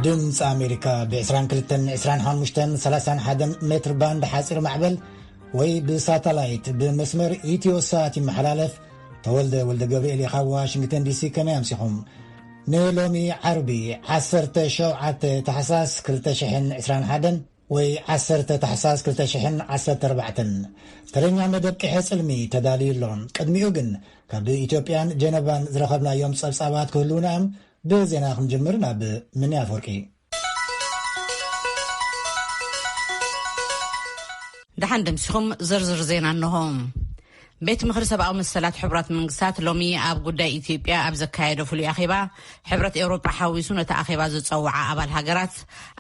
ድምፂ ኣሜሪካ ብ22-25-31 ሜትር ባንድ ሓፂር ማዕበል ወይ ብሳተላይት ብመስመር ኢትዮሳት ይመሓላለፍ። ተወልደ ወልደ ገብርኤል ኢኻ ዋሽንግተን ዲሲ ከመይ ኣምሲኹም? ንሎሚ ዓርቢ 17 ታሕሳስ 2021 ወይ 10 ታሕሳስ 2014 ተረኛ መደብ ቂሐ ጽልሚ ተዳልዩሎም። ቅድሚኡ ግን ካብ ኢትዮጵያን ጀነቫን ዝረኸብናዮም ጸብጻባት ክህልውና ብዜና ክንጅምር ናብ ምንያ ፈርቂ دحن دمسخم زرزر زينا النهم ቤት ምክሪ ሰብኣዊ መሰላት ሕብራት መንግስታት ሎሚ ኣብ ጉዳይ ኢትዮጵያ ኣብ ዘካየደ ፍሉይ ኣኼባ ሕብረት ኤውሮጳ ሓዊሱ ነቲ ኣኼባ ዝፀውዓ ኣባል ሃገራት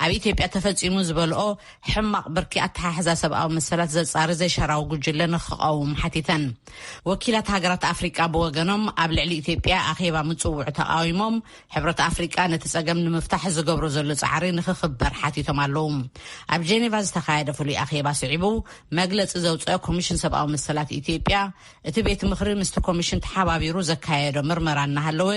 ኣብ ኢትዮጵያ ተፈጺሙ ዝበልኦ ሕማቕ ብርኪ ኣተሓሕዛ ሰብኣዊ መሰላት ዘጻሪ ዘይሸራዊ ጉጅለ ንኽቐውም ሓቲተን። ወኪላት ሃገራት ኣፍሪቃ ብወገኖም ኣብ ልዕሊ ኢትዮጵያ ኣኼባ ምጽውዕ ተቃዊሞም ሕብረት ኣፍሪቃ ነቲ ጸገም ንምፍታሕ ዝገብሮ ዘሎ ጻዕሪ ንኽኽበር ሓቲቶም ኣለዉ። ኣብ ጄኔቫ ዝተካየደ ፍሉይ ኣኼባ ስዒቡ መግለጺ ዘውፅአ ኮሚሽን ሰብኣዊ መሰላት ኢትዮጵያ እቲ ቤት ምክሪ ምስቲ ኮሚሽን ተሓባቢሩ ዘካየዶ ምርመራ እናሃለወ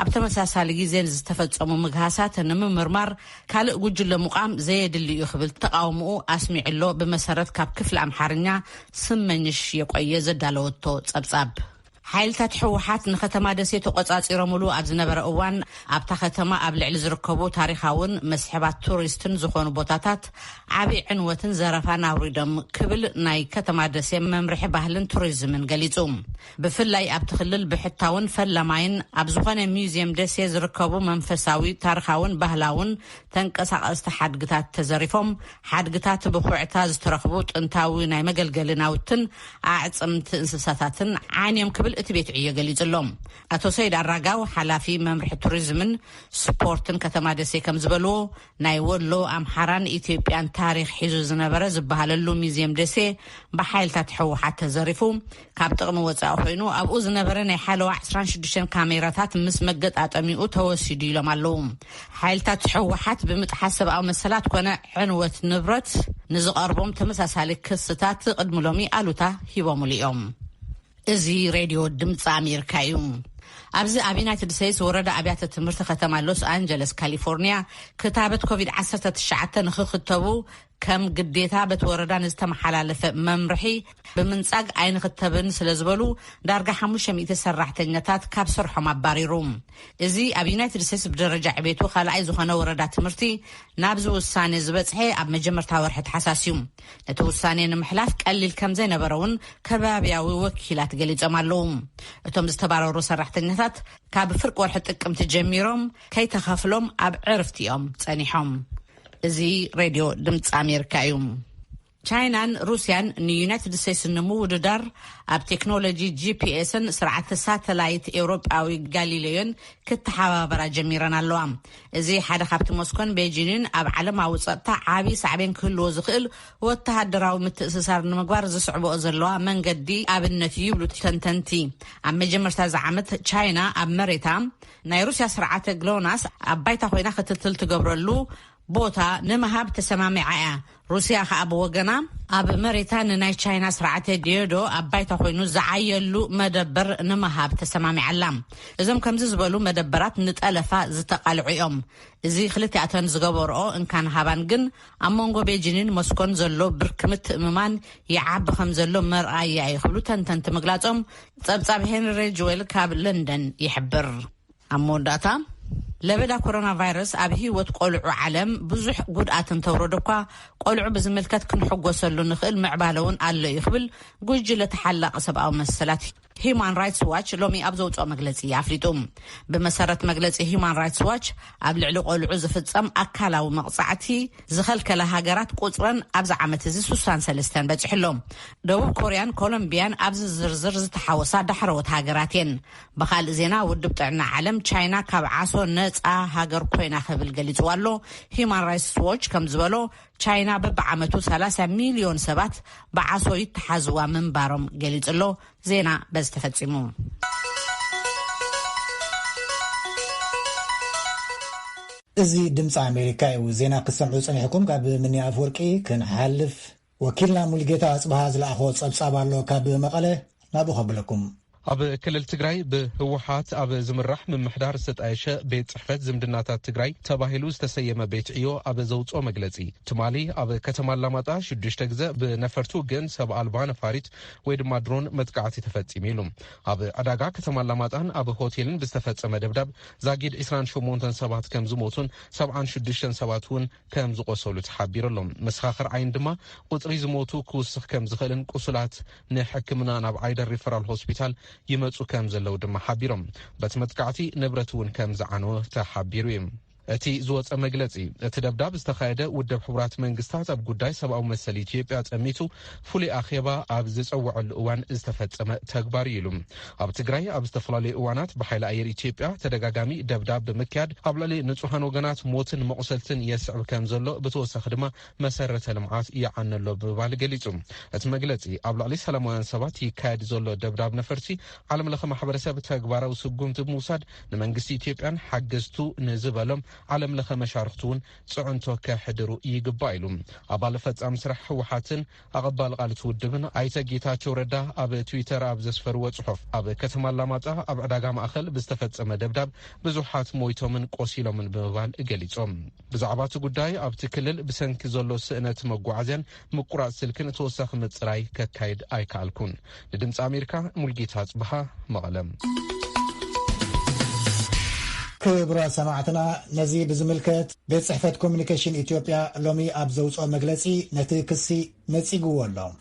ኣብ ተመሳሳሊ ግዜ ዝተፈጸሙ ምግሃሳት ንምምርማር ካልእ ጉጅለ ሙቃም ዘየድሊ እዩ ክብል ተቃውምኡ ኣስሚዕሎ ብመሰረት ካብ ክፍሊ ኣምሓርኛ ስመኝሽ የቆየ ዘዳለወቶ ጸብጻብ ሓይልታት ሕወሓት ንከተማ ደሴ ተቆጻጺሮምሉ ኣብ ዝነበረ እዋን ኣብታ ከተማ ኣብ ልዕሊ ዝርከቡ ታሪኻውን መስሕባት ቱሪስትን ዝኾኑ ቦታታት ዓብይ ዕንወትን ዘረፋን ኣውሪዶም ክብል ናይ ከተማ ደሴ መምርሒ ባህልን ቱሪዝምን ገሊጹ። ብፍላይ ኣብ ትኽልል ብሕታውን ፈላማይን ኣብ ዝኾነ ሚውዚየም ደሴ ዝርከቡ መንፈሳዊ ታሪኻውን ባህላውን ተንቀሳቐስቲ ሓድግታት ተዘሪፎም ሓድግታት ብኩዕታ ዝተረኽቡ ጥንታዊ ናይ መገልገሊ ናውትን ኣዕጽምቲ እንስሳታትን ዓንዮም ክብል እቲ ቤት ዕዮ ገሊጽሎም። ኣቶ ሰይድ ኣራጋው ሓላፊ መምርሒ ቱሪዝምን ስፖርትን ከተማ ደሴ ከም ዝበልዎ ናይ ወሎ ኣምሓራን ኢትዮጵያን ታሪክ ሒዙ ዝነበረ ዝበሃለሉ ሚውዚየም ደሴ ብሓይልታት ሕወሓት ተዘሪፉ ካብ ጥቕሚ ወፃኢ ኮይኑ ኣብኡ ዝነበረ ናይ ሓለዋ 26 ካሜራታት ምስ መገጣጠሚኡ ተወሲዱ ኢሎም ኣለዉ። ሓይልታት ሕወሓት ብምጥሓስ ሰብኣዊ መሰላት ኮነ ዕንወት ንብረት ንዝቐርቦም ተመሳሳሊ ክስታት ቅድሚ ሎሚ ኣሉታ ሂቦሙሉ እዮም። እዚ ሬድዮ ድምፂ ኣሜሪካ እዩ። ኣብዚ ኣብ ዩናይትድ ስቴትስ ወረዳ ኣብያተ ትምህርቲ ከተማ ሎስ አንጀለስ ካሊፎርኒያ ክታበት ኮቪድ-19 ንኽኽተቡ ከም ግዴታ በቲ ወረዳ ንዝተመሓላለፈ መምርሒ ብምንጻግ ኣይንኽተብን ስለ ዝበሉ ዳርጋ 500 ሰራሕተኛታት ካብ ስርሖም ኣባሪሩ። እዚ ኣብ ዩናይትድ ስቴትስ ብደረጃ ዕቤቱ ካልኣይ ዝኾነ ወረዳ ትምህርቲ ናብዚ ውሳኔ ዝበጽሐ ኣብ መጀመርታ ወርሒ ታሕሳስ እዩ። ነቲ ውሳኔ ንምሕላፍ ቀሊል ከም ዘይነበረውን ከባቢያዊ ወኪላት ገሊጾም ኣለዉ። እቶም ዝተባረሩ ሰራሕተኛታት ካብ ፍርቂ ወርሒ ጥቅምቲ ጀሚሮም ከይተኸፍሎም ኣብ ዕርፍቲ እዮም ጸኒሖም። እዚ ሬድዮ ድምፂ ኣሜሪካ እዩ። ቻይናን ሩስያን ንዩናይትድ ስቴትስ ንምውድዳር ኣብ ቴክኖሎጂ ጂፒኤስን ስርዓተ ሳተላይት ኤውሮጳዊ ጋሊሌዮን ክትሓባበራ ጀሚረን ኣለዋ። እዚ ሓደ ካብቲ ሞስኮን ቤጂንን ኣብ ዓለማዊ ጸጥታ ዓብይ ሳዕቤን ክህልዎ ዝኽእል ወተሃደራዊ ምትእስሳር ንምግባር ዝስዕብኦ ዘለዋ መንገዲ ኣብነት ይብሉ ተንተንቲ። ኣብ መጀመርታ ዝዓመት ቻይና ኣብ መሬታ ናይ ሩስያ ስርዓተ ግሎናስ ኣብ ባይታ ኮይና ክትትል ትገብረሉ ቦታ ንምሃብ ተሰማሚዓ እያ። ሩስያ ከዓ ብወገና ኣብ መሬታ ንናይ ቻይና ስርዓተ ዲዮዶ ኣብ ባይታ ኮይኑ ዝዓየሉ መደበር ንምሃብ ተሰማሚዓላ። እዞም ከምዚ ዝበሉ መደበራት ንጠለፋ ዝተቃልዑ እዮም። እዚ ክልቲኣተን ዝገበርኦ እንካን ሃባን ግን ኣብ መንጎ ቤጂንን ሞስኮን ዘሎ ብርኪ ምትእምማን ይዓቢ ከም ዘሎ መርኣያ ይኽብሉ ተንተንቲ ምግላጾም ጸብጻብ ሄንሪ ጆዌል ካብ ለንደን ይሕብር። ኣብ መወዳእታ ለበዳ ኮሮና ቫይረስ ኣብ ህይወት ቆልዑ ዓለም ብዙሕ ጉድኣትን ተውረደኳ ቆልዑ ብዝምልከት ክንሕጎሰሉ ንኽእል ምዕባለውን ኣሎ ይኽብል ጉጅለ ተሓላቕ ሰብኣዊ መሰላት ሂማን ራይትስ ዋች ሎሚ ኣብ ዘውፅኦ መግለጺ ኣፍሊጡ። ብመሰረት መግለጺ ሂማን ራይትስ ዋች ኣብ ልዕሊ ቆልዑ ዝፍጸም ኣካላዊ መቕጻዕቲ ዝኸልከለ ሃገራት ቁጽረን ኣብዚ ዓመት እዚ 63 በፂሕሎም። ደቡብ ኮርያን ኮሎምቢያን ኣብዚ ዝርዝር ዝተሓወሳ ዳሕረወት ሃገራት እየን። ብኻልእ ዜና ውድብ ጥዕና ዓለም ቻይና ካብ ዓሶ ነፃ ሃገር ኮይና ክብል ገሊጹ ኣሎ። ሂማን ራይትስ ዋች ከም ዝበሎ ቻይና በብዓመቱ 30 ሚሊዮን ሰባት ብዓሶ ይተሓዝዋ ምንባሮም ገሊጹሎ። ዜና በዝተፈጺሙ። እዚ ድምፂ ኣሜሪካ እዩ። ዜና ክሰምዑ ጸኒሕኩም ካብ ምንያ ኣፍወርቂ ክንሓልፍ وكلنا ملقيتا أصبها زلأخوة صبصابالو كاب مقالة نابو خبلكم ኣብ ክልል ትግራይ ብህወሓት ኣብ ዝምራሕ ምምሕዳር ዝተጣየሸ ቤት ጽሕፈት ዝምድናታት ትግራይ ተባሂሉ ዝተሰየመ ቤት ዕዮ ኣብ ዘውፅኦ መግለጺ ትማሊ ኣብ ከተማ አላማጣ 6 ግዜ ብነፈርቱ ግን ሰብ አልባ ነፋሪት ወይ ድማ ድሮን መጥቃዕቲ ተፈጺሙ ኢሉ ኣብ ዕዳጋ ከተማ አላማጣን ኣብ ሆቴልን ብዝተፈጸመ ደብዳብ ዛጊድ 28 ሰባት ከም ዝሞቱን 76 ሰባት እውን ከም ዝቆሰሉ ተሓቢሩሎም መስኻኽር ዓይን ድማ ቁጥሪ ዝሞቱ ክውስኽ ከም ዝኽእልን ቁስላት ንሕክምና ናብ ዓይደር ሪፈራል ሆስፒታል ይመጹ ከም ዘለው ድማ ሓቢሮም በት መጥቃዕቲ ንብረት እውን ከም ዝዓነወ ተሓቢሩ እዩ እቲ ዝወፀ መግለጺ እቲ ደብዳብ ዝተኻየደ ውድብ ሕቡራት መንግስታት ኣብ ጉዳይ ሰብኣዊ መሰል ኢትዮጵያ ጸሚቱ ፍሉይ ኣኼባ ኣብ ዝጸውዐሉ እዋን ዝተፈጸመ ተግባር ኢሉ ኣብ ትግራይ ኣብ ዝተፈላለዩ እዋናት ብሓይሊ ኣየር ኢትዮጵያ ተደጋጋሚ ደብዳብ ብምክያድ ኣብ ልዕሊ ንጹሃን ወገናት ሞትን መቁሰልትን የስዕብ ከም ዘሎ ብተወሳኺ ድማ መሰረተ ልምዓት ይዓነሎ ብምባል ገሊጹ እቲ መግለጺ ኣብ ልዕሊ ሰላማውያን ሰባት ይካየድ ዘሎ ደብዳብ ነፈርቲ ዓለም ለኸ ማሕበረሰብ ተግባራዊ ስጉምቲ ብምውሳድ ንመንግስቲ ኢትዮጵያን ሓገዝቱ ንዝበሎም ዓለም ለኸ መሻርክቱን ጽዕንቶ ከሕድሩ ይግባ ኢሉ ኣባል ፈጻሚ ስራሕ ህወሓትን ኣቐባሊ ቃልቲ ውድብን ኣይተ ጌታቸው ረዳ ኣብ ትዊተር ኣብ ዘስፈርዎ ጽሑፍ ኣብ ከተማ አላማጣ ኣብ ዕዳጋ ማእኸል ብዝተፈጸመ ደብዳብ ብዙሓት ሞይቶምን ቆሲሎምን ብምባል ገሊጾም ብዛዕባ እቲ ጉዳይ ኣብቲ ክልል ብሰንኪ ዘሎ ስእነት መጓዓዝያን ምቁራጽ ስልክን ተወሳኺ ምጽራይ ከካይድ ኣይከኣልኩን ንድምፂ ኣሜሪካ ሙልጌታ ጽብሃ መቐለም كبرى سماعتنا نزي بزملكت بيت صحفة كوميونيكيشن إثيوبيا لومي أبزوصو مجلسي نتيكسي نتيقو والله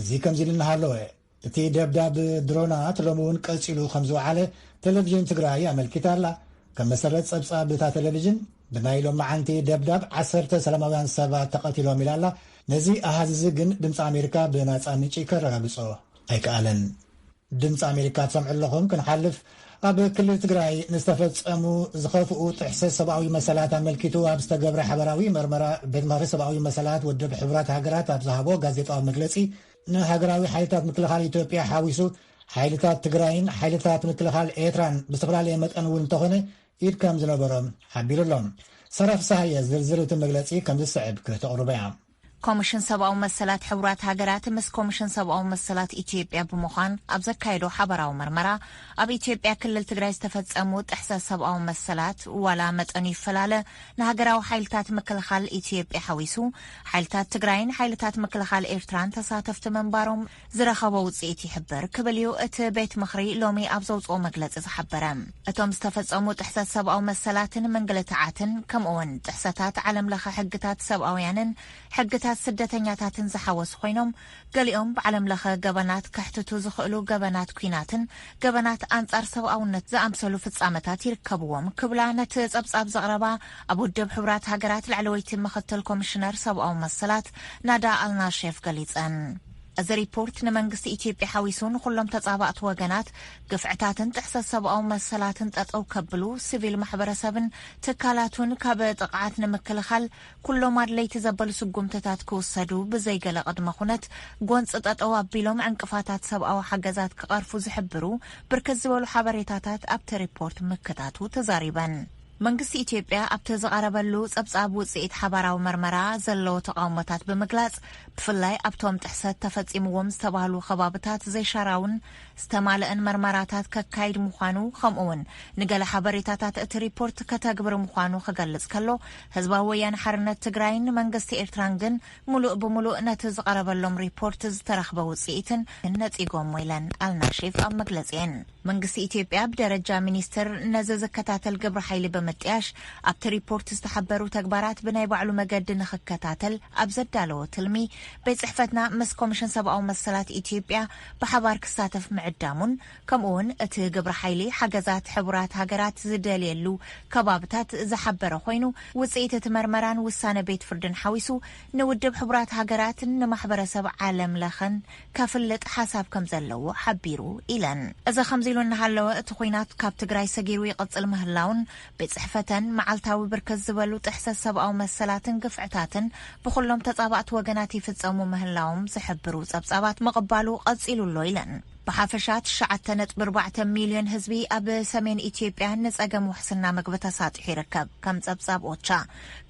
زي كم زيلنا هالوه تي دبداب درونات لومون كالسيلو خمزو على تلفزيون تقرأي عمل كتارلا كم مسرت سبصاب بتا تلفزيون بنايلو معنتي دبداب عصرت سلاموان سبا تقاتلو ملالا نزي أهاززقن دمس أمريكا بناس أمنيشي كرغبصو أيك آلن دمس أمريكا تسمع لهم كنحلف ኣብ ክልል ትግራይ ንዝተፈጸሙ ዝኸፍኡ ጥሕሰት ሰብኣዊ መሰላት ኣመልኪቱ ኣብ ዝተገብረ ሓበራዊ መርመራ ቤት ምኽሪ ሰብኣዊ መሰላት ውድብ ሕቡራት ሃገራት ኣብ ዝሃቦ ጋዜጣዊ መግለጺ ንሃገራዊ ሓይልታት ምክልኻል ኢትዮጵያ ሓዊሱ ሓይልታት ትግራይን ሓይልታት ምክልኻል ኤርትራን ብዝተፈላለየ መጠን እውን እንተኾነ ኢድ ከም ዝነበሮም ሓቢሩሎም ሰረፍ ሳህየ ዝርዝር እቲ መግለጺ ከም ዝስዕብ ከተቕርበ እያ ኮሚሽን ሰብኣዊ መሰላት ሕቡራት ሃገራት ምስ ኮሚሽን ሰብኣዊ መሰላት ኢትዮጵያ ብምዃን ኣብ ዘካየዶ ሓበራዊ መርመራ ኣብ ኢትዮጵያ ክልል ትግራይ ዝተፈጸሙ ጥሕሰት ሰብኣዊ መሰላት ዋላ መጠኑ ይፈላለ ንሃገራዊ ሓይልታት ምክልኻል ኢትዮጵያ ሓዊሱ ሓይልታት ትግራይን ሓይልታት ምክልኻል ኤርትራን ተሳተፍቲ መንባሮም ዝረኸቦ ውጽኢት ይሕብር ክብል እዩ እቲ ቤት ምኽሪ ሎሚ ኣብ ዘውፅኦ መግለጺ ዝሓበረ እቶም ዝተፈጸሙ ጥሕሰት ሰብኣዊ መሰላትን መንገልትዓትን ከምኡውን ጥሕሰታት ዓለም ለኸ ሕግታት ሰብኣውያንን ሕግታት ስደተኛታትን ዝሓወስ ኮይኖም ገሊኦም ብዓለም ለኸ ገበናት ከሕትቱ ዝኽእሉ ገበናት ኩናትን ገበናት አንጻር ሰብኣውነት ዝኣምሰሉ ፍጻመታት ይርከብዎም ክብላ ነቲ ጸብጻብ ዘቕረባ ኣብ ውድብ ሕቡራት ሃገራት ላዕለወይቲ ምክትል ኮሚሽነር ሰብኣዊ መሰላት ናዳ አልናሼፍ ገሊጸን እዚ ሪፖርት ንመንግስቲ ኢትዮጵያ ሓዊሱን ኩሎም ተጻባእቲ ወገናት ግፍዕታትን ጥሕሰት ሰብኣዊ መሰላትን ጠጠው ከብሉ ሲቪል ማሕበረሰብን ትካላቱን ካብ ጥቃዓት ንምክልኻል ኩሎም ኣድለይቲ ዘበሉ ስጉምትታት ክውሰዱ ብዘይገለ ቅድመ ኩነት ጎንፂ ጠጠው ኣቢሎም ዕንቅፋታት ሰብኣዊ ሓገዛት ክቐርፉ ዝሕብሩ ብርክት ዝበሉ ሓበሬታታት ኣብቲ ሪፖርት ምክታቱ ተዛሪበን መንግስቲ ኢትዮጵያ ኣብቲ ዝቐረበሉ ጸብጻብ ውጽኢት ሓበራዊ መርመራ ዘለዎ ተቃውሞታት ብምግላጽ ብፍላይ ኣብቶም ጥሕሰት ተፈጺምዎም ዝተባህሉ ከባብታት ዘይሻራውን ዝተማልአን መርመራታት ከካይድ ምዃኑ ከምኡውን ንገለ ሓበሬታታት እቲ ሪፖርት ከተግብር ምዃኑ ክገልጽ ከሎ ህዝባዊ ወያነ ሓርነት ትግራይን መንግስቲ ኤርትራን ግን ሙሉእ ብምሉእ ነቲ ዝቐረበሎም ሪፖርት ዝተረኽበ ውጽኢትን ነጺጎም ኢለን አልናሼፍ ኣብ መግለጺአን መንግስቲ ኢትዮጵያ ብደረጃ ሚኒስትር ነዚ ዝከታተል ግብረ ሓይሊ በመጥያሽ ኣብቲ ሪፖርት ዝተሓበሩ ተግባራት ብናይ ባዕሉ መገዲ ንኽከታተል ኣብ ዘዳለዎ ትልሚ ቤት ጽሕፈትና ምስ ኮሚሽን ሰብኣዊ መሰላት ኢትዮጵያ ብሓባር ክሳተፍ ምዕዳሙን ከምኡውን እቲ ግብረ ሓይሊ ሓገዛት ሕቡራት ሃገራት ዝደልየሉ ከባብታት ዝሓበረ ኮይኑ ውጽኢት እቲ መርመራን ውሳነ ቤት ፍርድን ሓዊሱ ንውድብ ሕቡራት ሃገራትን ንማሕበረሰብ ዓለም ለኸን ከፍልጥ ሓሳብ ከም ዘለዎ ሓቢሩ ኢለን እዚ ከምዚ ኢሉ እናሃለወ እቲ ኩናት ካብ ትግራይ ሰጊሩ ይቕጽል ምህላውን ቤት ጽሕፈተን መዓልታዊ ብርክት ዝበሉ ጥሕሰት ሰብኣዊ መሰላትን ግፍዕታትን ብኩሎም ተጻባእቲ ወገናት ይፍጸሙ ምህላዎም ዝሕብሩ ጸብጻባት መቕባሉ ቀጺሉሎ ኢለን بحافشات 9.4 مليون ህዝቢ ኣብ ሰሜን ኢትዮጵያ ንጸገም ውሕስና ምግቢ ተሳጢሑ ይርከብ ከም ጸብጻብ ኦቻ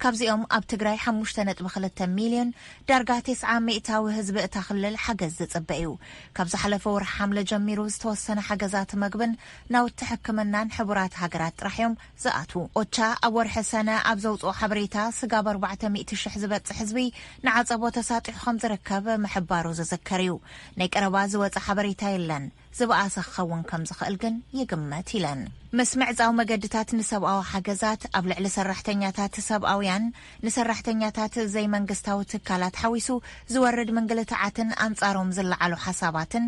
ካብዚኦም ኣብ ትግራይ 5.2 ሚልዮን ዳርጋ 900 ህዝቢ እታ ክልል ሓገዝ ዝጽበ እዩ ካብ ዝሓለፈ ወርሒ ሓምለ ጀሚሩ ዝተወሰነ ሓገዛት ምግብን ናውቲ ሕክምናን ሕቡራት ሃገራት ጥራሕዮም ዝኣቱ ኦቻ ኣብ ወርሒ ሰነ ኣብ ዘውፅኦ ሓበሬታ ስጋብ 400,000 ዝበጽሕ ህዝቢ ንዓጸቦ ተሳጢሑ ከም ዝርከብ ምሕባሩ ዝዝከር እዩ ናይ ቀረባ ዝወጽ ሓበሬታ ለን ዝበኣሰ ክኸውን ከም ዝኽእል ግን ይግመት ኢለን መስምዕዛው መገድታት ንሰብኣዊ ሓገዛት ኣብ ልዕሊ ሰራሕተኛታት ሰብኣውያን ንሰራሕተኛታት ዘይመንግስታዊ ትካላት ሓዊሱ ዝወርድ መንገልትዓትን አንጻሮም ዝለዓሉ ሓሳባትን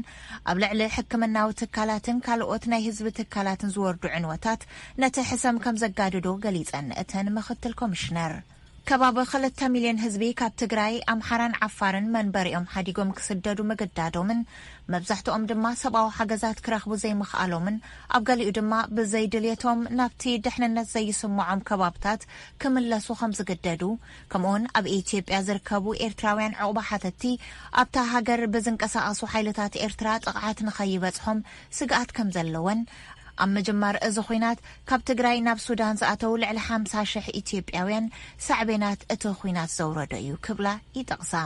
ኣብ ልዕሊ ሕክምናዊ ትካላትን ካልኦት ናይ ህዝቢ ትካላትን ዝወርዱ ዕንወታት ነቲ ሕሰም ከም ዘጋድዶ ገሊጸን እተን ምክትል ኮሚሽነር ከባቢ 2 ሚልዮን ህዝቢ ካብ ትግራይ ኣምሓራን ዓፋርን መንበሪኦም ሓዲጎም ክስደዱ መገዳዶምን መብዛሕትኦም ድማ ሰብኣዊ ሓገዛት ክረኽቡ ዘይምኽኣሎምን ኣብ ገሊኡ ድማ ብዘይድልየቶም ናብቲ ድሕንነት ዘይስምዖም ከባብታት ክምለሱ ከም ዝግደዱ ከምኡውን ኣብ ኢትዮጵያ ዝርከቡ ኤርትራውያን ዕቑባ ሓተቲ ኣብታ ሃገር ብዝንቀሳቐሱ ሓይልታት ኤርትራ ጥቕዓት ንኸይበጽሖም ስግኣት ከም ዘለወን ኣብ መጀመር እዚ ኹይናት ካብ ትግራይ ናብ ሱዳን ዝኣተው ልዕሊ 50,000 ኢትዮጵያውያን ሳዕቤናት እቲ ኹይናት ዘውረደ እዩ ክብላ ይጠቕሳ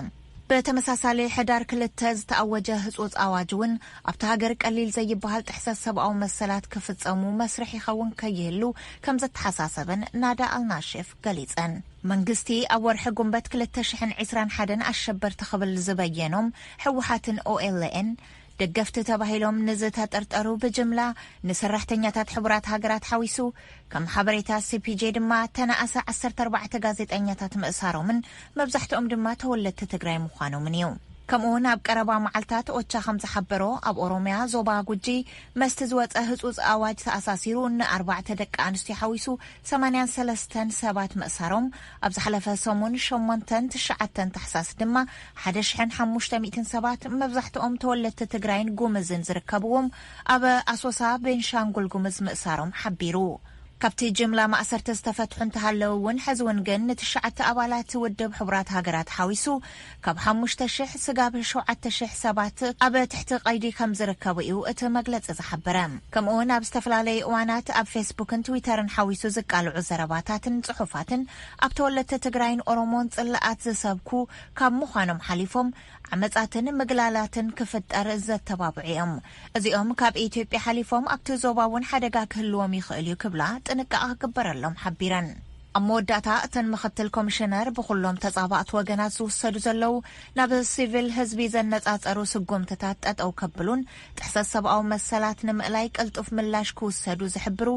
በተመሳሳሊ ሕዳር 2 ዝተኣወጀ ህጹጽ ኣዋጅ እውን ኣብታ ሃገር ቀሊል ዘይበሃል ጥሕሰት ሰብኣዊ መሰላት ክፍጸሙ መስርሕ ይኸውን ከይህሉ ከም ዝተሓሳሰበን ናዳ ኣልናሽፍ ገሊጸን መንግስቲ ኣብ ወርሒ ጉንበት 2021 ኣሸበርቲ ክብል ዝበየኖም ሕወሓትን OLN ደገፍቲ ተባሂሎም ንዝተጠርጠሩ ብጅምላ ንሰራሕተኛታት ሕቡራት ሃገራት ሓዊሱ ከም ሓበሬታ CPJ ድማ ተናኣሰ 14 ጋዜጠኛታት ምእሳሮምን መብዛሕትኦም ድማ ተወለድቲ ትግራይ ምዃኖምን እዩ ከምኡውን ኣብ ቀረባ መዓልታት ኦቻ ከም ዝሓበሮ ኣብ ኦሮሚያ ዞባ ጉጂ መስቲ ዝወፀ ህጹጽ ኣዋጅ ተኣሳሲሩ ን4 ደቂ ኣንስትዮ ሓዊሱ 83 ሰባት ምእሳሮም ኣብ ዝሓለፈ ሰሙን 8-9 ታሕሳስ ድማ 1,500 ሰባት መብዛሕትኦም ተወለድቲ ትግራይን ጉምዝን ዝርከብዎም ኣብ ኣሶሳ ቤንሻንጉል ጉምዝ ምእሳሮም ሓቢሩ ካብቲ ጅምላ ማእሰርተ ዝተፈትሑ እንተሃለው እውን ሕዝውን ግን ንትሽዓተ ኣባላት ውድብ ሕቡራት ሃገራት ሓዊሱ ካብ 5,000 ስጋብ 7,000 ሰባት ኣብ ትሕቲ ቀይዲ ከም ዝርከቡ እዩ እቲ መግለጺ ዝሓበረ ከምኡውን ኣብ ዝተፈላለዩ እዋናት ኣብ ፌስቡክን ትዊተርን ሓዊሱ ዝቃልዑ ዘረባታትን ጽሑፋትን ኣብ ተወለድቲ ትግራይን ኦሮሞን ጽላኣት ዝሰብኩ ካብ ምዃኖም ሓሊፎም ዓመጻትን ምግላላትን ክፍጠር ዘተባብዑ እዮም እዚኦም ካብ ኢትዮጵያ ሓሊፎም ኣብቲ ዞባውን ሓደጋ ክህልዎም ይኽእል እዩ ክብላ ጥንቃቐ ክግበረሎም ሓቢረን ኣብ መወዳእታ እተን ምክትል ኮሚሽነር ብኩሎም ተጻባእቲ ወገናት ዝውሰዱ ዘለው ናብ ሲቪል ህዝቢ ዘነጻጸሩ ስጉምትታት ጠጠው ከብሉን ጥሕሰት ሰብኣዊ መሰላት ንምእላይ ቅልጡፍ ምላሽ ክውሰዱ ዝሕብሩ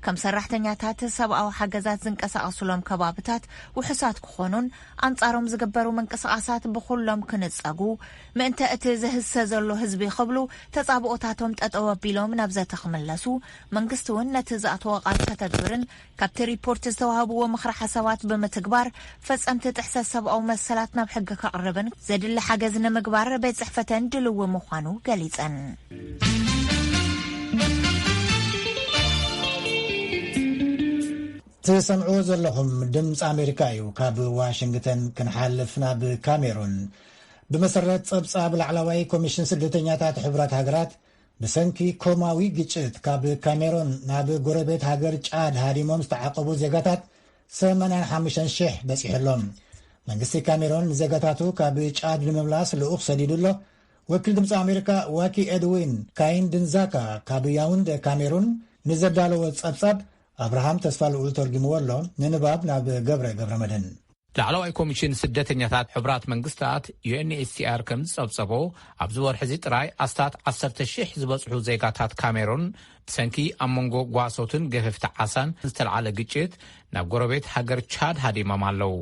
ከም ሰራሕተኛታት ሰብኣዊ ሓገዛት ዝንቀሳቐሱሎም ከባብታት ውሕሳት ክኾኑን አንጻሮም ዝግበሩ መንቀሳቐሳት ብኩሎም ክንጸጉ ምእንተ እቲ ዝህሰ ዘሎ ህዝቢ ክብሉ ተጻብኦታቶም ጠጠው ኣቢሎም ናብ ዘተኽምለሱ መንግስቲ እውን ነቲ ዝኣተወ ቃል ከተግብርን ካብቲ ሪፖርት ዝተዋህብዎ ምኽሪ ሓሳባት ብምትግባር ፈጸምቲ ጥሕሰት ሰብኣዊ መሰላት ናብ ሕጊ ከቕርብን ዘድሊ ሓገዝ ንምግባር ቤት ጽሕፈተን ድልው ምዃኑ ገሊጸን ትሰምዑ ዘለኹም ድምፂ ኣሜሪካ እዩ ካብ ዋሽንግተን ክንሓልፍ ናብ ካሜሩን ብመሰረት ጸብጻብ ላዕለዋይ ኮሚሽን ስደተኛታት ሕቡራት ሃገራት ብሰንኪ ኮማዊ ግጭት ካብ ካሜሩን ናብ ጎረቤት ሃገር ጫድ ሃዲሞም ዝተዓቀቡ ዜጋታት 85,000 በፂሕሎም መንግስቲ ካሜሩን ዜጋታቱ ካብ ጫድ ንምምላስ ልኡኽ ሰዲዱሎ ወኪል ድምፂ ኣሜሪካ ዋኪ ኤድዊን ካይን ድንዛካ ካብ ያውንደ ካሜሩን ንዘዳለወ ጸብጻብ ኣብርሃም ተስፋ ልኡል ተርጊምዎ ኣሎ ንንባብ ናብ ገብረ መድህን ላዕለዋይ ኮሚሽን ስደተኛታት ሕቡራት መንግስታት UNHCR ከም ዝጸብጸቦ ኣብ ዝወርሒ እዚ ጥራይ ኣስታት 10,000 ዝበጽሑ ዜጋታት ካሜሩን ብሰንኪ ኣብ መንጎ ጓሶትን ገፈፍቲ ዓሳን ዝተለዓለ ግጭት ናብ ጎረቤት ሃገር ቻድ ሃዲሞም ኣለው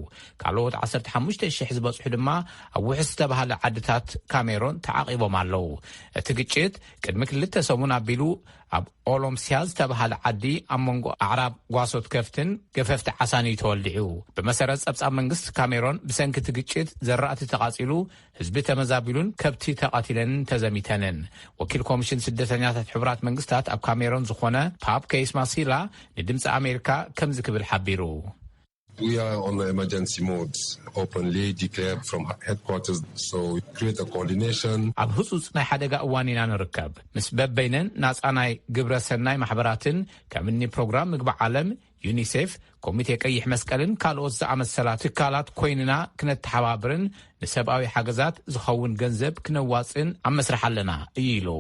ካልኦት 15,000 ዝበጽሑ ድማ ኣብ ውሕስ ዝተባሃለ ዓድታት ካሜሩን ተዓቂቦም ኣለው እቲ ግጭት ቅድሚ 2 ሰሙን ኣቢሉ ኣብ ኦሎምሲያ ዝተባሃለ ዓዲ ኣብ መንጎ ኣዕራብ ጓሶት ከፍትን ገፈፍቲ ዓሳን ተወልዲዑ ብመሰረት ጸብጻብ መንግስቲ ካሜሩን ብሰንኪ እቲ ግጭት ዘራእቲ ተቃጺሉ ህዝቢ ተመዛቢሉን ከብቲ ተቃቲለን ተዘሚተንን ወኪል ኮሚሽን ስደተኛታት ሕቡራት መንግስታት ኣብ ካሜሩን ዝኾነ ፓፕ ኬይስ ማሲላ ንድምፂ ኣሜሪካ ከም ዝክብል ሓቢሩ We are on the emergency mode, openly declared from headquarters, so we create a coordination. ኣብ ህጹጽ ናይ ሓደጋ እዋን ኢና ንርከብ ምስ በበይነን ናጻናይ ግብረ ሰናይ ማሕበራትን ከምኒ ፕሮግራም ምግቢ ዓለም ዩኒሴፍ ኮሚቴ ቀይሕ መስቀልን ካልኦት ዝኣመሰላት ትካላት ኮይንና ክነተሓባብርን ንሰብኣዊ ሓገዛት ዝኸውን ገንዘብ ክነዋጽን ኣብ መስርሕ ኣለና ኢሉ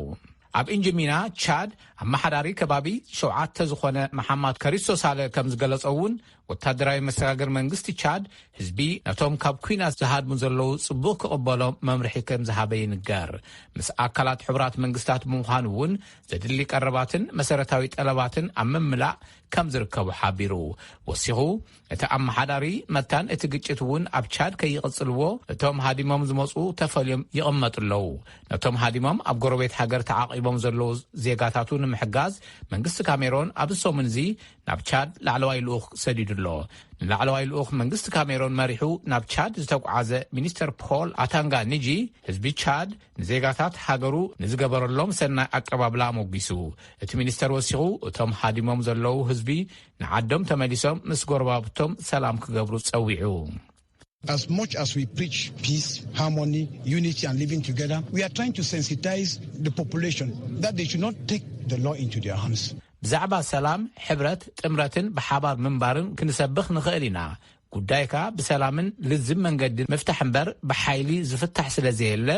ኣብ ኢንጅሚና ቻድ ኣመሓዳሪ ከባቢ 7 ዝኾነ መሐማድ ከሪስቶሳለ ከም ዝገለጸውን ወታደራዊ መሰጋገር መንግስቲ ቻድ ህዝቢ ነቶም ካብ ኩናት ዝሃድሙ ዘለዉ ጽቡቕ ክቕበሎም መምርሒ ከም ዝሃበ ይንገር ምስ ኣካላት ሕቡራት መንግስታት ብምዃኑ እውን ዘድሊ ቀረባትን መሰረታዊ ጠለባትን ኣብ ምምላእ ከም ዝርከቡ ሓቢሩ ወሲኹ እቲ ኣመሓዳሪ መታን እቲ ግጭት እውን ኣብ ቻድ ከይቕጽልዎ እቶም ሃዲሞም ዝመፁ ተፈልዮም ይቕመጡለዉ ነቶም ሃዲሞም ኣብ ጎረቤት ሃገር ተዓቂቦም ዘለዉ ዜጋታቱ ንምሕጋዝ መንግስቲ ካሜሮን ኣብ ሰሙን እዚ ናብ ቻድ ላዕለዋይ ልኡኽ ሰዲዱሎ ንላዕለዋይ ልኡኽ መንግስቲ ካሜሮን መሪሑ ናብ ቻድ ዝተጓዓዘ ሚኒስተር ፖል ኣታንጋ ኒጂ ህዝቢ ቻድ ንዜጋታት ሃገሩ ንዝገበረሎም ሰናይ ኣቀባብላ ሞጊሱ እቲ ሚኒስተር ወሲኹ እቶም ሃዲሞም ዘለዉ ህዝቢ ንዓዶም ተመሊሶም ምስ ጎረባብቶም ሰላም ክገብሩ ፀዊዑ As much as we preach peace, harmony, unity and living together, we are trying to sensitize the population that they should not take the law into their hands. ብዛዕባ ሰላም ሕብረት ጥምረትን ብሓባር ምንባርን ክንሰብኽ ንኽእል ኢና ጉዳይካ ብሰላምን ልዝም መንገዲ መፍታሕ እምበር ብሓይሊ ዝፍታሕ ስለ ዘየለ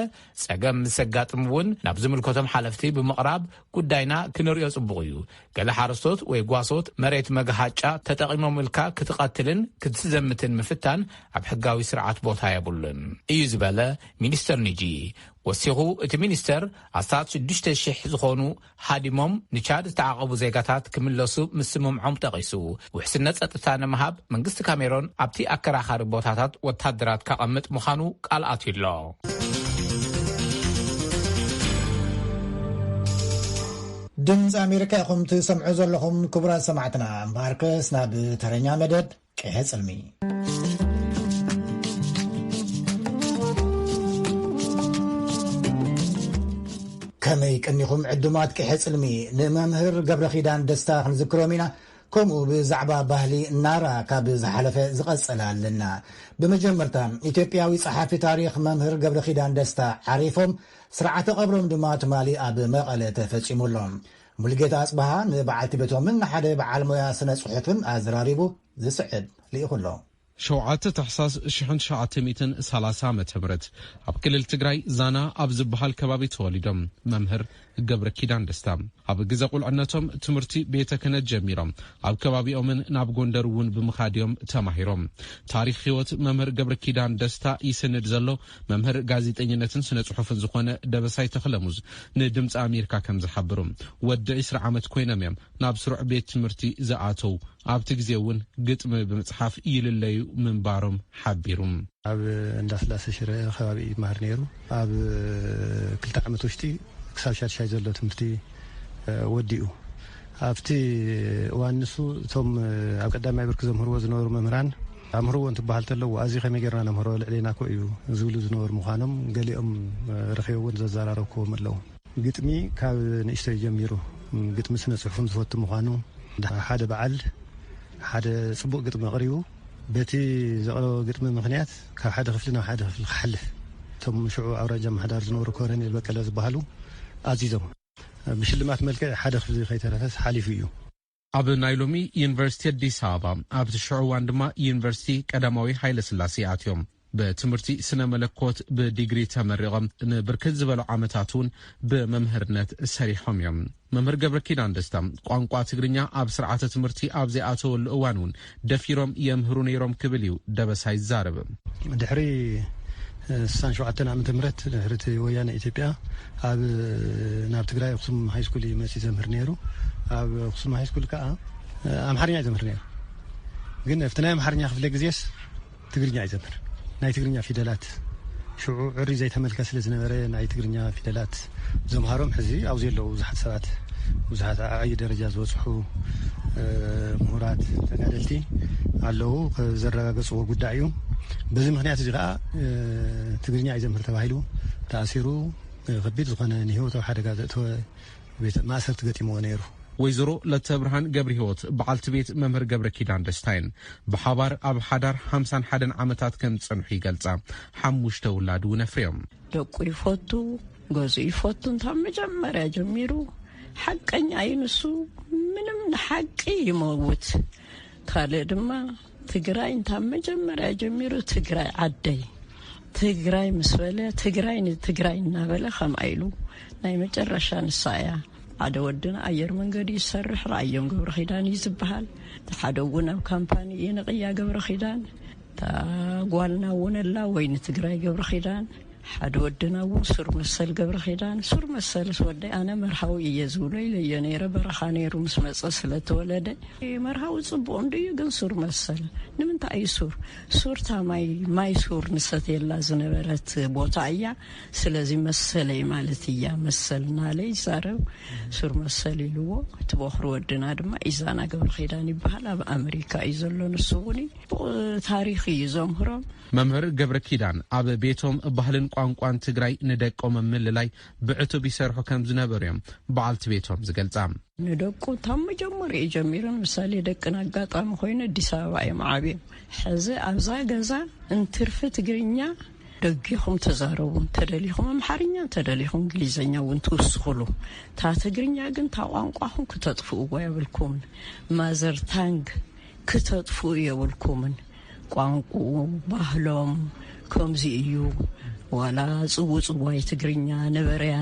ፀገም ምሰጋጥም እውን ናብ ዝምልከቶም ሓለፍቲ ብምቕራብ ጉዳይና ክንሪኦ ጽቡቕ እዩ ገለ ሓረስቶት ወይ ጓሶት መሬት መግሃጫ ተጠቒሞም ኢልካ ክትቐትልን ክትዘምትን ምፍታን ኣብ ሕጋዊ ስርዓት ቦታ የብሉን እዩ ዝበለ ሚኒስተር ኒጂ ወሲኹ እቲ ሚኒስተር ኣስታት 6,000 ዝኾኑ ሃዲሞም ንቻድ ዝተዓቐቡ ዜጋታት ክምለሱ ምስምምዖም ጠቒሱ ውሕስነት ጸጥታ ንምሃብ መንግስቲ ካሜሮን ኣብቲ ኣከራኻሪ ቦታታት ወታደራት ካቐምጥ ምዃኑ ቃል ኣትዩሎ ድምፂ ኣሜሪካ ኢኹም ትሰምዑ ዘለኹም ክቡራት ሰማዕትና እምበኣርከስ ናብ ተረኛ መደብ ቅሐ ጽልሚ ከመይ ቀኒኹም ዕዱማት ቅሐ ጽልሚ ንመምህር ገብረ ኪዳን ደስታ ክንዝክሮም ኢና ከምኡ ብዛዕባ ባህሊ ናራ ካብ ዝሓለፈ ዝቐጽል ኣለና ብመጀመርታ ኢትዮጵያዊ ጸሓፊ ታሪኽ መምህር ገብረ ኪዳን ደስታ ዓሪፎም ስርዓተ ቀብሮም ድማ ትማሊ ኣብ መቐለ ተፈጺሙሎም ሙልጌታ ኣጽባሃ ንበዓልቲ ቤቶምን ሓደ በዓል ሞያ ስነ ጽሑፍን ኣዘራሪቡ ዝስዕብ ልኢኹሎ 7 ታሕሳስ 1930 ዓ.ም ኣብ ክልል ትግራይ ዛና ኣብ ዝበሃል ከባቢ ተወሊዶም መምህር ገብረ ኪዳን ደስታ ኣብ ግዜ ቁልዕነቶም ትምህርቲ ቤተ ክህነት ጀሚሮም ኣብ ከባቢኦምን ናብ ጎንደር እውን ብምኻድዮም ተማሂሮም ታሪኽ ህይወት መምህር ገብረ ኪዳን ደስታ ይስንድ ዘሎ መምህር ጋዜጠኝነትን ስነ ጽሑፍን ዝኾነ ደበሳይ ተኽለሙዝ ንድምፂ ኣሜሪካ ከም ዝሓብሩ ወዲ 20 ዓመት ኮይኖም እዮም ናብ ስሩዕ ቤት ትምህርቲ ዝኣተው ኣብቲ ግዜ እውን ግጥሚ ብምጽሓፍ ይልለዩ ምንባሮም ሓቢሩ ኣብ እንዳስላሴ ሽረ ከባቢ ይማህር ነይሩ ኣብ 2 ዓመት ውሽጢ ክሳብ ሻድሻይ ዘሎ ትምህርቲ ወዲኡ ኣብቲ ዋንሱ እቶም ኣብ ቀዳማይ ብርኪ ዘምህርዎ ዝነበሩ መምህራን ኣምህርዎ እንትበሃል ተለዉ ኣዝዩ ከመይ ጌርና ነምህሮ ልዕሌና ኮ እዩ ዝብሉ ዝነበሩ ምዃኖም ገሊኦም ረኺቦ እውን ዘዘራረብክዎም ኣለዉ ግጥሚ ካብ ንእሽተይ ጀሚሩ ግጥሚ ስነ ጽሑፍን ዝፈቱ ምዃኑ ሓደ በዓል ሓደ ጽቡቕ ግጥሚ ኣቕሪቡ በቲ ዘቕረቦ ግጥሚ ምኽንያት ካብ ሓደ ክፍሊ ናብ ሓደ ክፍሊ ክሓልፍ እቶም ሽዑ ኣውራጃ ማሕዳር ዝነበሩ ኮረኔል በቀለ ዝበሃሉ ኣዚዞም ብሽልማት መልክዕ ሓደ ክፍሊ ከይተረፈስ ሓሊፉ እዩ ኣብ ናይ ሎሚ ዩኒቨርሲቲ ኣዲስ ኣበባ ኣብ ትሽዑ እዋን ድማ ዩኒቨርሲቲ ቀዳማዊ ሃይለ ስላሴ ኣትዮም በትምህርቲ ስነ መለኮት ብዲግሪ ተመሪቖም ንብርክት ዝበሉ ዓመታት እውን ብመምህርነት ሰሪሖም እዮም መምህር ገብረ ኪዳን ደስታ ቋንቋ ትግርኛ ኣብ ስርዓተ ትምህርቲ ኣብ ዘይኣተወሉ እዋን እውን ደፊሮም የምህሩ ነይሮም ክብል እዩ ደበሳይ ይዛረብ ድሕሪ 67 ዓመተ ምህረት ድሕሪ ወያነ ኢትዮጵያ ኣብ ናብ ትግራይ ኣክሱም ሃይስኩል መጽእ ዘምህር ነይሩ ኣብ ኣክሱም ሃይስኩል ከዓ ኣምሓርኛ ዘምህር ነይሩ ግን ኣብቲ ናይ ኣምሓርኛ ክፍለ ግዜስ ትግርኛ ይዘምህር ናይ ትግርኛ ፊደላት ሽዑ ዕሪ ዘይተመልከ ስለ ዝነበረ ናይ ትግርኛ ፊደላት ዘምሃሮም ሕዚ ኣብኡ ዘለዉ ብዙሓት ሰባት ብዙሓት ዓብዪ ደረጃ ዝበፅሑ ምሁራት ተጋደልቲ ኣለዉ ዘረጋገፅዎ ጉዳይ እዩ በዚ ምክንያት እዚ ከዓ ትግርኛ ይዘምህር ተባሂሉ ተኣሲሩ ከቢድ ዝኾነ ንሂወታዊ ሓደጋ ዘእተወ ማእሰርቲ ገጢምዎ ነይሩ ወይዘሮ ለተብርሃን ገብረ ህይወት በዓልቲ ቤት መምህር ገብረ ኪዳን ደስታይን ብሓባር ኣብ ሓዳር 51 ዓመታት ከም ጽንሑ ይገልጻ 5 ውላድ ነፍርዮም ደቁ ይፈቱ ገዙ ይፈቱ እንታ መጀመሪያ ጀሚሩ حقኛ አይንሱ ምንም حق ይሞት ካለ ድማ ትግራይ እንታ መጀመሪያ ጀሚሩ ትግራይ ዓደይ ትግራይ መስበለ ትግራይ እናበለ ከማይሉ ናይ መጨረሻ ንሳያ አደ ወድና አየር መንገድ ይሰርሕ ራእዮም ገብረ ኺዳን ይዝብሃል ተሓደውና ካምፓኒ የነቅያ ገብረ ኺዳን ታጓልና ወነላ ወይን ትግራይ ገብረ ኺዳን ሓደ ወድና ወሱር መሰል ገብረ ኺዳን ሱር መሰል ወዳይ አነ መርሃው እየዝውለይ ለየኔረ በረኻኔሩ መስመጽ ስለተወለደ መርሃው ጽቦ እንዲዩ ግን ሱር መሰል ንምንታ አይሱር ሱር ታማይ ማይሱር ንሰት የላ ዝነበረት ቦታያ ስለዚህ መሰለይ ማለት ያ መሰልና ላይ ዛሬው ሱር መሰል ይልዎ ተቦኽሩ ወድና ድማ ኢዛና ገብረ ኺዳን ይባሃል ኣብ አሜሪካ ይዘሎን ሱቡኒ ታሪኽ ይዘምህሮም መምህር ገብረ ኪዳን ኣብ ቤቶም ባህልን ቋንቋን ትግራይ ንደቆም ምልላይ ብዕቱብ ይሰርሑ ከም ዝነበሩም በዓልቲ ቤቶም ዝገልጻ ንደቁ ታም ጀመረ ጀሚረን ምሳሌ ደቅና አጋጣሚ ኮይኑ አዲስ አበባ የማዓቢም ሕዚ ኣብዛ ገዛ እንትርፍ ትግርኛ ደጊኹም ተዛረቡ ተደሊኹም አምሓርኛ ተደሊኹም እንግሊዘኛ ወንትውስኹሉ ታ ትግርኛ ግን ታ ቋንቋኹም ከተጥፉ ወይብልኩም ማዘር ታንግ ከተጥፉ ይብልኩም ቋንቋ ባህሎም ከምዚ እዩ ወላ ጽውጽዋይ ትግርኛ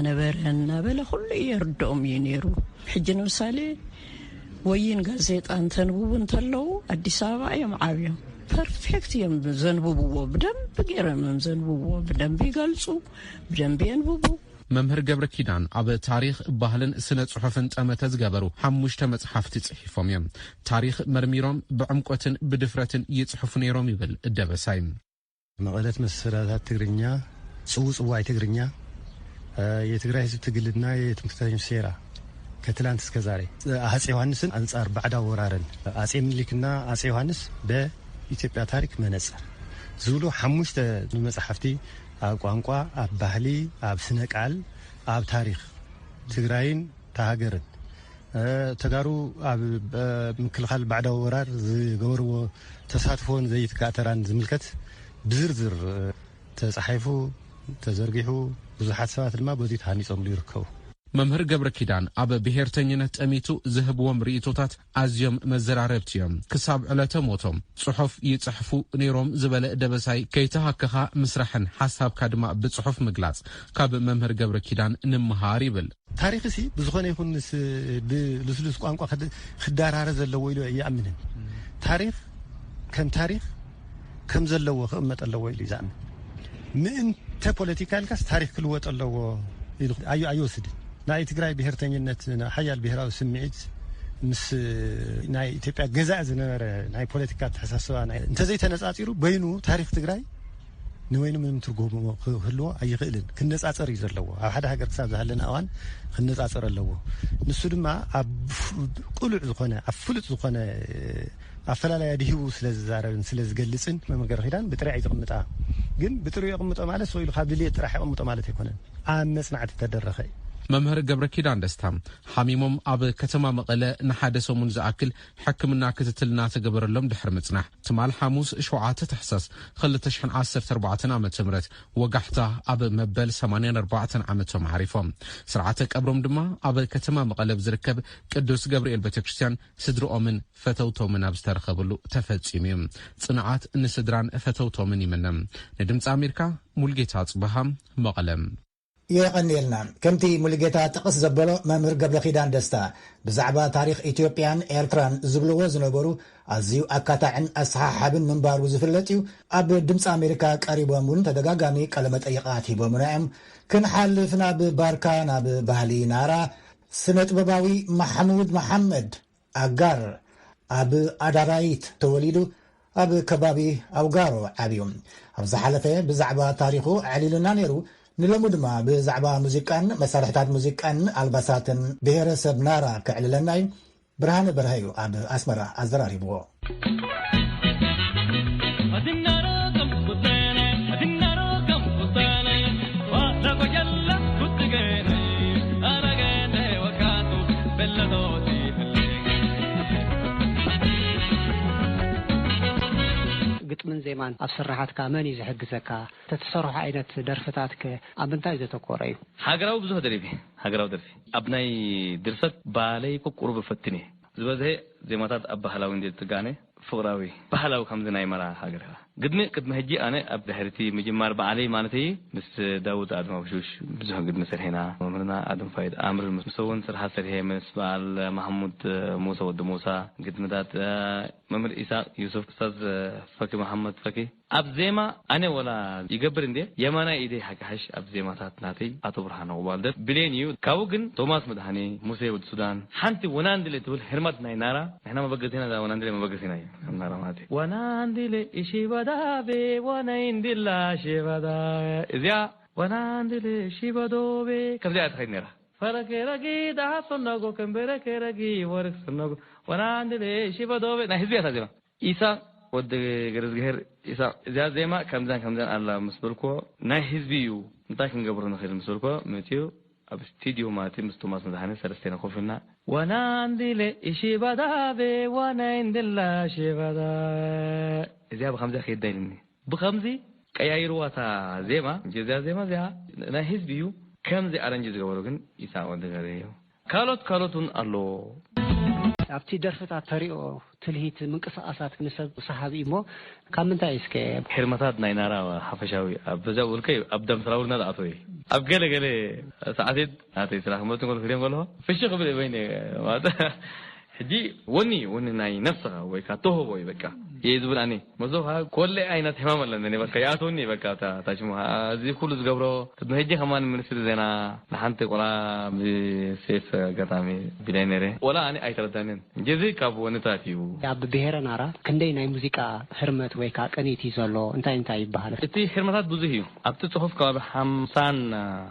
ነበረና በለ ሁሉ ይርዶም ይነሩ ሕጂ ምሳሌ ወይን ጋዜጣ እንተንብቡ እንተለው አዲስ አበባ የማዓቢም ፐርፌክት ዘንብቡዎ በደንብ ገረም ዘንብቡዎ በደንብ ይገልጹ በደንብ ያንብቡ መምህር ገብረ ኪዳን ኣብ ታሪኽ ባህልን ስነ ጽሑፍን ጠመተ ዝገበሩ 5 መጽሓፍቲ ጽሒፎም እዮም ታሪኽ መርሚሮም ብዕምቆትን ብድፍረትን ይጽሕፉ ነይሮም ይብል እደበሳይ መቐለት መሰረታት ትግርኛ ጽውጽዋይ ትግርኛ የትግራይ ህዝብ ትግልና የትምክህተኞች ሴራ ከትላንት እስከ ዛሬ አጼ ዮሐንስን አንጻር ባዕዳ ወራረን አጼ ምኒልክና አጼ ዮሐንስ በኢትዮጵያ ታሪክ መነጽር ዝብሉ 5 መጽሐፍቲ ኣብ ቋንቋ ኣብ ባህሊ ኣብ ስነ ቃል ኣብ ታሪኽ ትግራይን ተሃገርን ተጋሩ ኣብ ምክልኻል ባዕዳ ወራር ዝገበርዎ ተሳትፎን ዘይትካተራን ዝምልከት ብዝርዝር ተጻሒፉ ተዘርጊሑ ብዙሓት ሰባት ድማ በዚ ተሃኒጾም ይርከቡ መምህር ገብረ ኪዳን ኣብ ብሄርተኝነት ጠሚቱ ዝህብዎም ርእቶታት ኣዝዮም መዘራረብቲዮም ክሳብ ዕለተ ሞቶም ጽሑፍ ይጽሕፉ ነይሮም ዝበለ ደበሳይ ከይተሃከኻ ምስራሕን ሓሳብካ ድማ ብጽሑፍ ምግላጽ ካብ መምህር ገብረ ኪዳን ንምሃር ይብል ታሪኽሲ ብዝኾነ ይኹን ብልስሉስ ቋንቋ ክዳራረ ዘለዎ ኢሉ ይኣምንን ታሪኽ ከም ዘለዎ ክእመጥ ኣለዎ ኢሉ ይዛምን ምእንተ ፖለቲካልካስ ታሪኽ ክልወጥ ኣለዎ ኢሉ ኣይወስድን ናይ ትግራይ ብሄርተኝነት ሓያል ብሄራዊ ስምዒት ምስ ናይ ኢትዮጵያ ገዛእ ዝነበረ ናይ ፖለቲካ ተሓሳስባ እንተዘይ ተነጻጺሩ በይኑ ታሪኽ ትግራይ ንወይኑ ምንም ትርጉም ክህልዎ ኣይኽእልን ክነጻጸር እዩ ዘለዎ ኣብ ሓደ ሃገር ክሳብ ዝሃለና እዋን ክነጻጸር ኣለዎ ንሱ ድማ ኣብ ቁሉዕ ዝኾነ ኣብ ፍሉጥ ዝኾነ ኣፈላላይ ድሂቡ ስለዝዛረብን ስለዝገልጽን መምህር ገብረ ኪዳን ብጥራይ ይቕምጣ ግን ብጥራይ ይቕምጦ ማለት ሰው ኢሉ ካብ ድልየ ጥራሕ ይቕምጦ ማለት ኣይኮነን ኣብ መጽናዕቲ ተደረኸ መምህር ገብረ ኪዳን ደስታ ሓሚሞም ኣብ ከተማ መቐለ ንሓደ ሰሙን ዝኣክል ሕክምና ክትትልና ተገበረሎም ድሕሪ ምጽናሕ ትማል ሓሙስ 7 ታሕሳስ 2014 ዓመተ ምህረት ወጋሕታ ኣብ መበል 84 ዓመቶም ዓሪፎም ስርዓተ ቀብሮም ድማ ኣብ ከተማ መቐለ ዝርከብ ቅዱስ ገብርኤል ቤተክርስትያን ስድሮኦምን ፈተውቶምን ኣብ ዝተረኸበሉ ተፈጺሙ ጽንዓት ንስድራን ፈተውቶምን ይመነም ንድምፂ አሜሪካ ሙልጌታ ጽበሃም መቐለም የቀኒልና ከምቲ ሙሉጌታ ጥቅስ ዘበሎ መምህር ገብረ ኪዳን ደስታ ብዛዕባ ታሪኽ ኢትዮጵያን ኤርትራን ዝብልዎ ዝነበሩ ኣዝዩ ኣካታዕን ኣሰሓሓብን ምንባሩ ዝፍለጥ እዩ ኣብ ድምፂ አሜሪካ ቀሪቦም እውን ተደጋጋሚ ቃለመጠይቃት ሂቦም እዮም ክንሓልፍ ናብ ባርካ ናብ ባህሊ ናራ ስነ ጥበባዊ ማሕሙድ መሐመድ ኣጋር ኣብ ኣዳራይት ተወሊዱ ኣብ ከባቢ ኣውጋሮ ዓብዩ ኣብ ዝሓለፈ ብዛዕባ ታሪኹ ዕሊሉና ነይሩ ንሎሙ ድማ ብዛዕባ ሙዚቃን መሳርሕታት ሙዚቃን ኣልባሳትን ብሄረሰብ ናራ ክዕልለና እዩ ብርሃነ በርሀዩ ኣብ ኣስመራ ኣዘራሪብዎ زمان أبصرحات كمان يزحق زكاة تتصرح عينة درفتاتك أبنتاي زتكوري هاجراو بزه دريبي هاجراو درفي أبناي درست بالي كقرب فتني زبده زي ما تات أب هلاوين دي تجاني فقراوي بحلاو خمسة مرة هاجرها قد ما هجي أنا أبدا هرتي مجمع بعلي مالتي بس داود آدم وشوش بزه قد مثل هنا عمرنا آدم فايد أمر المسوون صراحة سريه من سبال محمود موسى ود موسى قد مدات ممر إسحاق يوسف أستاذ فكي محمد فكي أب زيما أنا ولا يقبرن دي يمانا إيدي حكاش أب زيما تاتناتي أتوبرهانا وبالد بلينيو كاوغن توماس مدهاني موسى ود السودان حنتي وناندلي تقول هرمت ناينارا إحنا ما بقتنا دا وناندلي ما بقتنا نارا ماتي وناندلي إشي بدابي ونايندلا شبدا إذا وناندلي شبدوبي كم جاءت خينيرا فركيرجي ده صنعو كمبركيرجي ورك صنعو وناندلي شبدوبي نهزبي أساسا إيسا ود غرزغير إيسا زي ما كمزان الله مسبركو نهزبيو نتاكن قبرنا خير مسبركو متيو أب استديو ماتي مستوماس مدهاني سرستينا خوفنا وناندلي شبدابي ونايندلا شبدا إذا بخمسة خير دايلني بخمسة كيايرواتا زيما جزا زيما زها نهزبيو كم زي أرنجز قبركن إيسا ود غريو كالوتون الله أبتي درفت طريقه تلهيت من قصة أسات نسب صحابي مو كم من تايسك حرمتات نينارا حفشاوي أبزاول كي أبدم سراولنا دعوي أبقى ساعتين هاتي سلاح ما تقول خيرين قوله فيش قبل بيني هدي وني ناي نفسها ويكاتوه وي بكا يزبل أني مزوها كل أين تمام لأنني بكا ياتوني بكا تاجمها زي كل زجبرو تنهجي كمان من سير زنا نحنت ولا بسيف قطامي بلينره ولا أني أي تردانين جزء كابو نتاتيو يا ببهرة نارا كندي ناي موسيقى حرمت ويكا كنيتي زلوا انت يبهر تي حرمتات بزهيو أبت تصحف كاب حمسان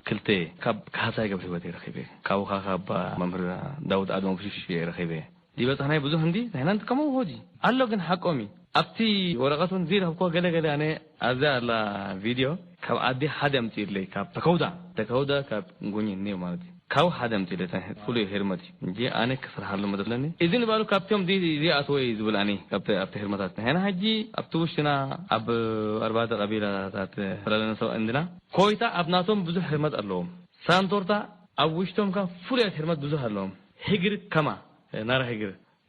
كلتي كاب كهساي قبل بدي رخيبه كاو خاب ممر داود آدم فيش رخيبه دي بس هناي بزه هندي هنا أنت كم هو دي الله كن حق أمي أبتي ورقة زير هبكو قلة أنا أزا لا فيديو كاب أدي حدم تير لي كاب تكودا كاب غني نيو مالتي كاو حدم تير لي فولي هرمتي جي أنا كسر حلو مدلني إذن بالو كاب تيم دي أسوي زبل أني كاب أبتي هرمتات هنا هجي أبتوشنا أب أربعة قبيلة تات فلان سو عندنا كويتا أبناتهم بزه هرمت اللهم سانتورتا أبوشتهم كا فولي هرمت بزه اللهم هجر كما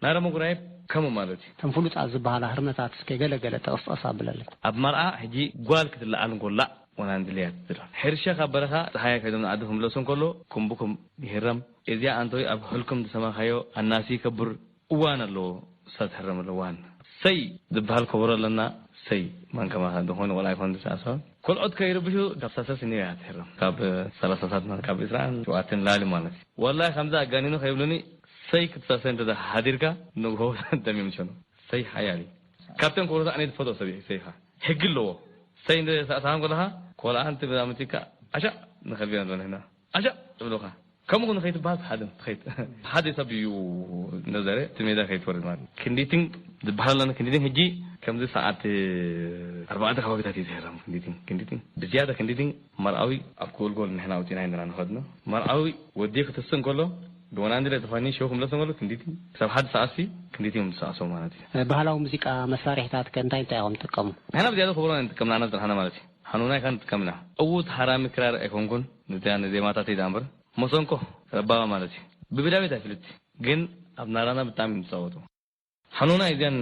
نارا مقرأي كم مالتي تنفلت عزب على هرمتات سكي قلة تقص بلالك أب مرأة هجي قوال كتل أنا نقول لا وناندليات حرشة خبرها تحيا كيدون عدهم لسون كله كم بكم يهرم إذا أنتوا أب هلكم تسمع خيو الناسي كبر وانا لو سات هرم لوان سي دبهال كبر لنا سي من كما هذون ولا يكون تساسون كل عد كيرو بشو كبساسة سنيات هرم كاب ثلاثة سات من كاب إسرائيل واتن لالي مالتي والله خمسة أغانينو خيولوني سي كتساسين تدا حديركا نغو دميم شنو سي حيالي كابتن كورتا أني تفضل سبي سيها هجلو سي إنده سأسام كلها كولا أنت بدامتك أشا نخبينا دون هنا أشا تبلوها كم كنا خيط بعض خيط حد سبيو نظره تميدا خيط ورد مال كنديتين دبحالنا كنديتين هجي كم ذي ساعات 4 خواجة تاتي زهرام كنديتين بزيادة كنديتين مرأوي أبقول قول نحن أوتينا عندنا نخدنا مرأوي وديك تسن كله بوناندرة تفاني شوكم لا سمعلو كنديتين سب حد ساسي كنديتين ساسو مالتي بحاله موسيقى مسارح تات كنتين تاعهم تقام هنا بزيادة خبرنا نتكلم عن هذا مالتي هنونا كان تكملنا أود حرام كرار إخوانكم نتيان زي ما تاتي دامبر مسونكو ربما مالتي ببداية تفلتي جن أبنارانا بتامين صوتو هنونا إذن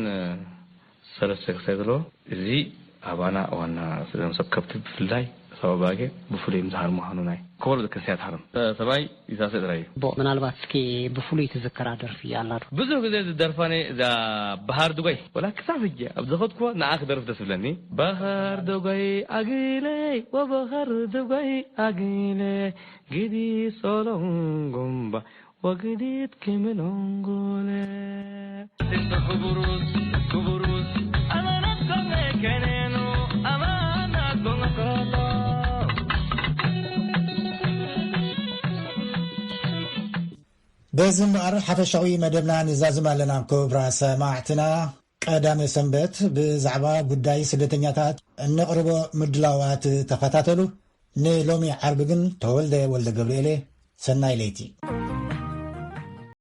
سرسكسيدلو زي أبانا وانا سلام سبكبت بفلاي سباباجي بفلي مزهر مهانوناي كور ذكريات حرم سباي إذا سدراي بو من الباسكي بفلي تذكر درفي الله بزوج زي درفاني إذا بحر دبي ولا كسافجة أبزخد كوا نأخذ درف تسلني بحر دبي أجيلي وبحر دبي أجيلي جدي سولونغومبا وجديد كملونغولي كبروس أنا نفسي كنينو أمانة بنقلا بزمار حفشوي مدبنا نزازم لنا كبرى سماعتنا قدام سنبت بزعبا قداي سدتنياتات النقرب مدلاوات تفتاتلو نيلومي عربقن تولد ولد قبريلي سناي ليتي